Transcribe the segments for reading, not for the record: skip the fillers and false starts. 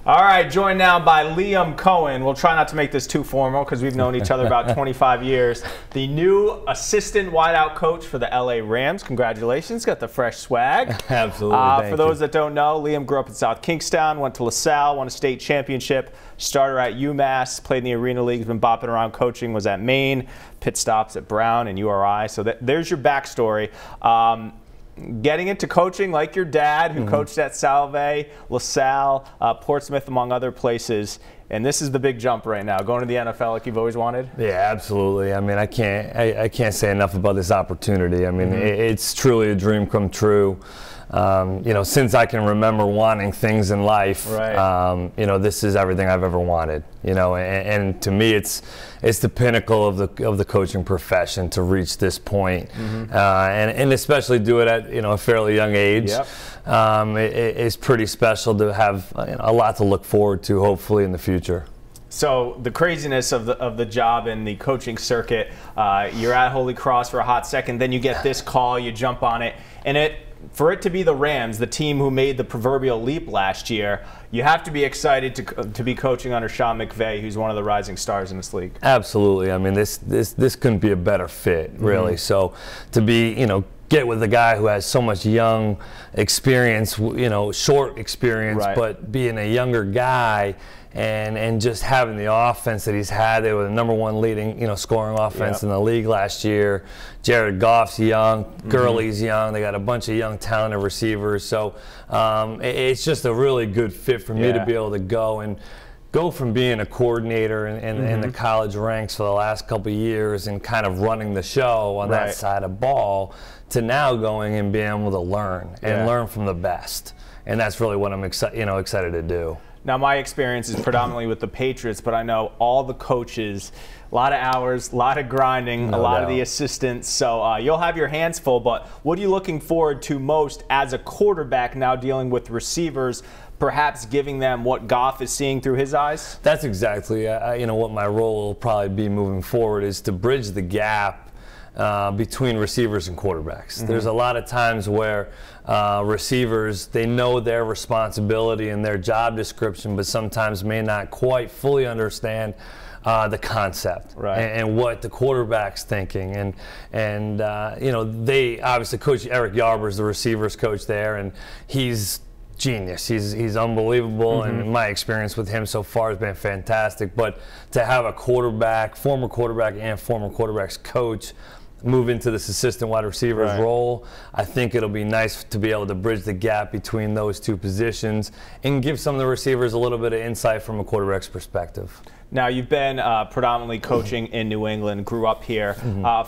All right, joined now by Liam Coen. We'll try not to make this too formal because we've known each other about 25 years. The new assistant wideout coach for the LA Rams. Congratulations, got the fresh swag. Absolutely, for those that don't know, Liam grew up in South Kingstown, went to LaSalle, won a state championship, starter at UMass, played in the Arena League, been bopping around coaching, was at Maine, pit stops at Brown and URI. So there's your backstory. Getting into coaching like your dad, who coached at Salle, LaSalle, Portsmouth, among other places. And this is the big jump right now, going to the NFL like you've always wanted? Yeah, absolutely. I mean, I can't say enough about this opportunity. I mean, it's truly a dream come true. You know, since I can remember wanting things in life, right. You know, this is everything I've ever wanted. You know, and to me, it's the pinnacle of the coaching profession to reach this point, and especially do it at a fairly young age. Yep. It's pretty special to have a lot to look forward to, hopefully in the future. So the craziness of the job in the coaching circuit, you're at Holy Cross for a hot second, then you get this call, you jump on it, and for it to be the Rams, the team who made the proverbial leap last year, you have to be excited to be coaching under Sean McVay, who's one of the rising stars in this league. Absolutely. I mean, this couldn't be a better fit, really. So to be, get with a guy who has so much young experience, short experience, right. but being a younger guy and just having the offense that he's had. They were the #1 leading, scoring offense in the league last year. Jared Goff's young, Gurley's young. They got a bunch of young, talented receivers. So it's just a really good fit for me to be able to go from being a coordinator in the college ranks for the last couple of years and kind of running the show on that side of ball to now going and being able to learn and learn from the best. And that's really what I'm excited to do. Now, my experience is predominantly with the Patriots, but I know all the coaches, a lot of hours, a lot of grinding, a lot of the assistants. So you'll have your hands full, but what are you looking forward to most as a quarterback now dealing with receivers, perhaps giving them what Goff is seeing through his eyes? That's exactly what my role will probably be moving forward, is to bridge the gap between receivers and quarterbacks. There's a lot of times where receivers, they know their responsibility and their job description, but sometimes may not quite fully understand the concept and what the quarterback's thinking. And they obviously, Coach Eric Yarber's the receivers coach there, and he's genius. He's unbelievable, and my experience with him so far has been fantastic. But to have a quarterback, former quarterback and former quarterback's coach, move into this assistant wide receivers role, I think it'll be nice to be able to bridge the gap between those two positions and give some of the receivers a little bit of insight from a quarterback's perspective. Now, you've been predominantly coaching in New England, grew up here.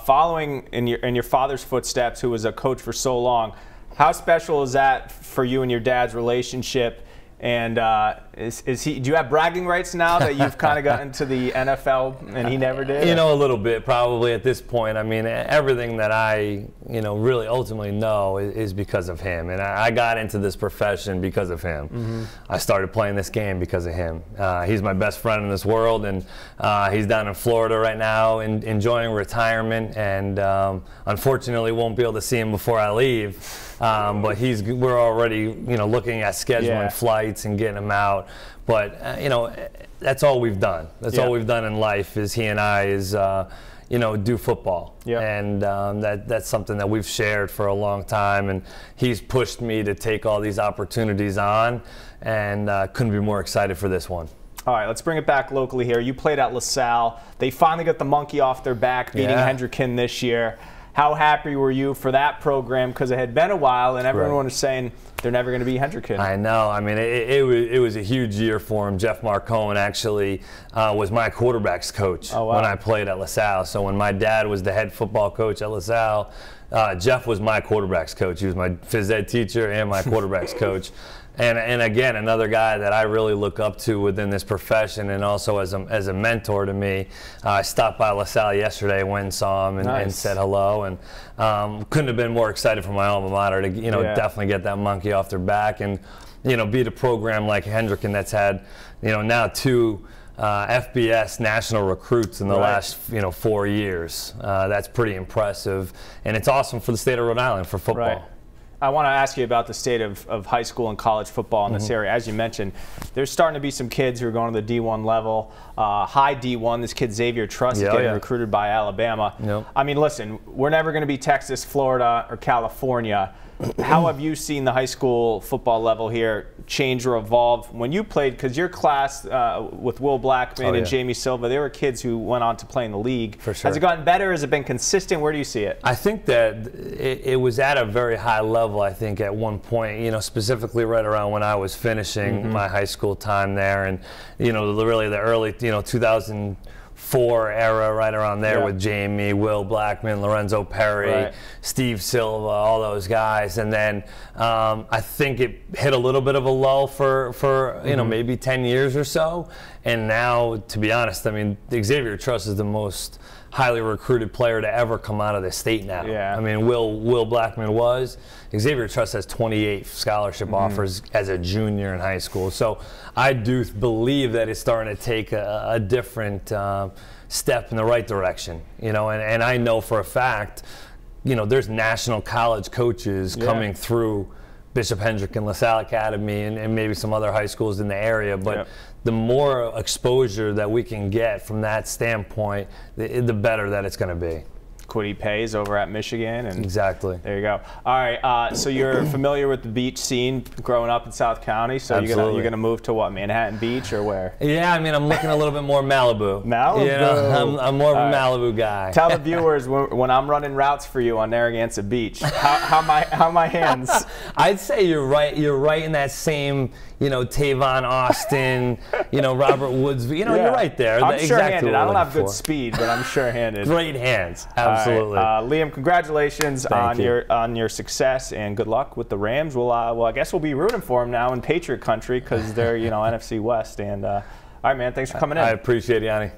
Following in your father's footsteps, who was a coach for so long, how special is that for you and your dad's relationship? And do you have bragging rights now that you've kind of gotten to the NFL and he never did? A little bit probably at this point. I mean, everything that I, really ultimately know is because of him. And I got into this profession because of him. I started playing this game because of him. He's my best friend in this world, and he's down in Florida right now enjoying retirement, and unfortunately won't be able to see him before I leave. But we're already, looking at scheduling flights and getting him out. But, that's all we've done. That's all we've done in life, is he and I do football. And that's something that we've shared for a long time. And he's pushed me to take all these opportunities on, and couldn't be more excited for this one. All right, let's bring it back locally here. You played at LaSalle. They finally got the monkey off their back, beating Hendricken this year. How happy were you for that program? Because it had been a while, and everyone was saying they're never going to be Hendricken. I know. I mean, it was a huge year for him. Jeff Coen actually was my quarterback's coach when I played at LaSalle. So when my dad was the head football coach at LaSalle, Jeff was my quarterback's coach. He was my phys ed teacher and my quarterback's coach. And again, another guy that I really look up to within this profession, and also as a mentor to me. I stopped by LaSalle yesterday, went and saw him, and said hello, and couldn't have been more excited for my alma mater to definitely get that monkey off their back, and beat a program like Hendricken that's had now 2 FBS national recruits in the last 4 years. That's pretty impressive, and it's awesome for the state of Rhode Island for football. I want to ask you about the state of high school and college football in this area. As you mentioned, there's starting to be some kids who are going to the D1 level, high D1. This kid Xavier Truss is getting recruited by Alabama. Yep. I mean, listen, we're never going to be Texas, Florida, or California. How have you seen the high school football level here change or evolve when you played? Because your class with Will Blackman and Jamie Silva, they were kids who went on to play in the league. For sure. Has it gotten better? Has it been consistent? Where do you see it? I think that it was at a very high level, I think, at one point, you know, specifically right around when I was finishing my high school time there. And, you know, really the early, 2004 era, right around there with Jamie, Will Blackman, Lorenzo Perry, Steve Silva, all those guys. And then I think it hit a little bit of a lull for you know, maybe 10 years or so. And now, to be honest, I mean, Xavier Truss is the most highly recruited player to ever come out of the state now. I mean, Will Blackman was. Xavier Truss has 28 scholarship offers as a junior in high school. So I do believe that it's starting to take a different step in the right direction. You know, and I know for a fact, you know, there's national college coaches coming through Bishop Hendrick and LaSalle Academy and maybe some other high schools in the area. But the more exposure that we can get from that standpoint, the better that it's going to be. Quiddy Pays over at Michigan. And exactly. There you go. All right, so you're familiar with the beach scene growing up in South County, so you're gonna move to what, Manhattan Beach or where? Yeah, I mean, I'm looking a little bit more Malibu. Malibu. You know, I'm more of a Malibu guy. Tell the viewers when I'm running routes for you on Narragansett Beach, how my hands? I'd say you're right. You're right in that same, you know, Tavon Austin, you know, Robert Woods. You know, you're right there. I'm sure-handed. I don't have good speed, but I'm sure-handed. Great hands. Absolutely. Liam, congratulations on your success and good luck with the Rams. Well, I guess we'll be rooting for them now in Patriot country because they're, you know, NFC West. And all right, man, thanks for coming in. I appreciate it, Yianni.